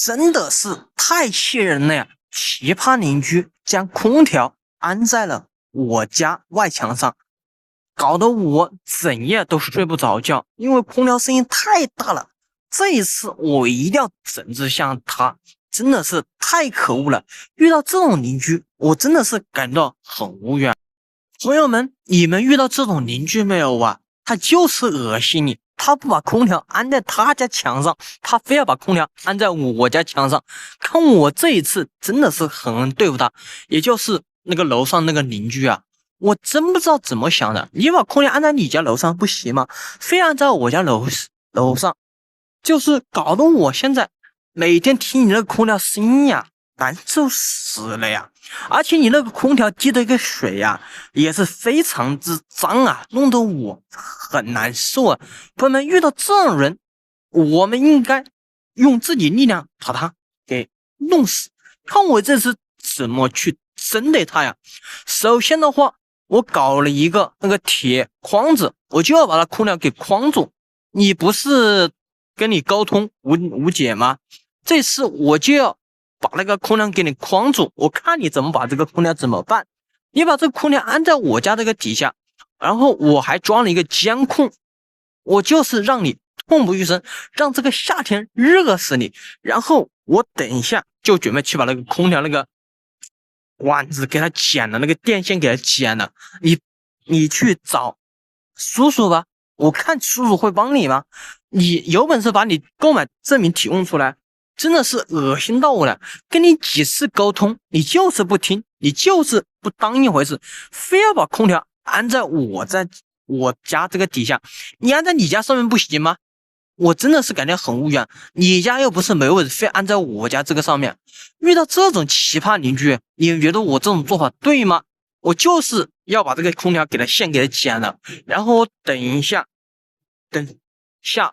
真的是太气人了呀！奇葩邻居将空调安在了我家外墙上，搞得我整夜都睡不着觉，因为空调声音太大了。这一次我一定要整治下他，真的是太可恶了！遇到这种邻居，我真的是感到很无语。朋友们，你们遇到这种邻居没有啊？他就是恶心你，他不把空调安在他家墙上，他非要把空调安在我家墙上。看我这一次真的是很对付他，也就是那个楼上那个邻居啊，我真不知道怎么想的。你把空调安在你家楼上不行吗？非安在我家楼上，就是搞得我现在每天听你那个空调声音呀，难受死了呀！而且你那个空调积的一个水呀，也是非常之脏啊，弄得我很难受啊。朋友们，遇到这种人，我们应该用自己力量把他给弄死。看我这次怎么去针对他呀？首先的话，我搞了一个那个铁框子，我就要把他空调给框住。你不是跟你沟通无解吗？这次我就要把那个空调给你框住，我看你怎么把这个空调怎么办。你把这个空调安在我家这个底下，然后我还装了一个监控，我就是让你痛不欲生，让这个夏天热死你。然后我等一下就准备去把那个空调那个管子给它剪了，那个电线给它剪了。你去找叔叔吧，我看叔叔会帮你吗？你有本事把你购买证明提供出来。真的是恶心到我了，跟你几次沟通，你就是不听，你就是不当一回事，非要把空调安在我家这个底下。你安在你家上面不行吗？我真的是感觉很无语啊！你家又不是没位置，非安在我家这个上面。遇到这种奇葩邻居，你觉得我这种做法对吗？我就是要把这个空调给它线给它剪了，然后等一下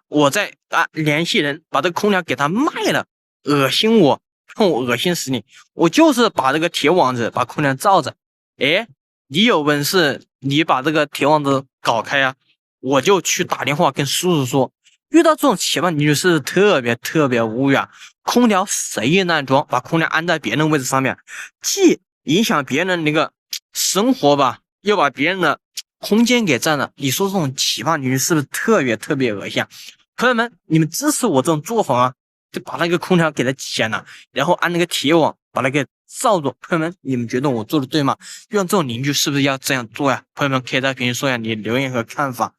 我再联系人把这个空调给它卖了。恶心我，看我恶心死你！我就是把这个铁网子把空调罩着。诶，你有本事你把这个铁网子搞开呀，我就去打电话跟叔叔说。遇到这种奇葩邻居是特别无语啊！空调谁也难装，把空调安在别人位置上面，既影响别人那个生活吧，又把别人的空间给占了。你说这种奇葩邻居是不是特别恶心啊？朋友们，你们支持我这种做法吗？就把那个空调给它剪了，然后安那个铁网把它给罩住。朋友们，你们觉得我做的对吗？遇到这种邻居是不是要这样做呀？朋友们可以在评论说一下你的留言和看法。